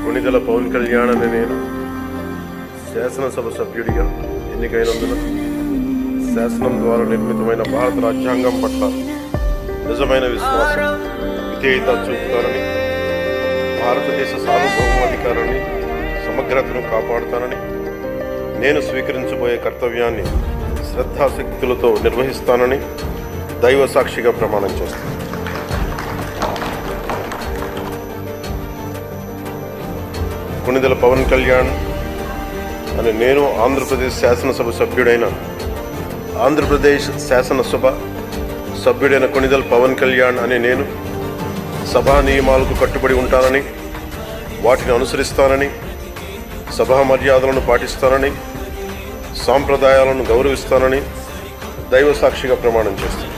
కొణిదెల పవన్ కళ్యాణ్ అనే నేను శాసనసభ సభ్యుడిగా ఎన్నికైనందున శాసనం ద్వారా నిర్మితమైన భారత రాజ్యాంగం పట్ల నిజమైన విశ్వాసం, విధేయత చూపుతానని, భారతదేశ సార్వభౌమాధికారాన్ని, సమగ్రతను కాపాడుతానని, నేను స్వీకరించబోయే కర్తవ్యాన్ని శ్రద్ధాశక్తులతో నిర్వహిస్తానని దైవ సాక్షిగా ప్రమాణం చేస్తాను. కొణిదెల పవన్ కళ్యాణ్ అని నేను ఆంధ్రప్రదేశ్ శాసనసభ సభ్యుడైన కొణిదెల పవన్ కళ్యాణ్ అని నేను సభా నియమాలకు కట్టుబడి ఉంటానని, వాటిని అనుసరిస్తానని, సభా మర్యాదలను పాటిస్తానని, సాంప్రదాయాలను గౌరవిస్తానని దైవ సాక్షిగా ప్రమాణం చేస్తాను.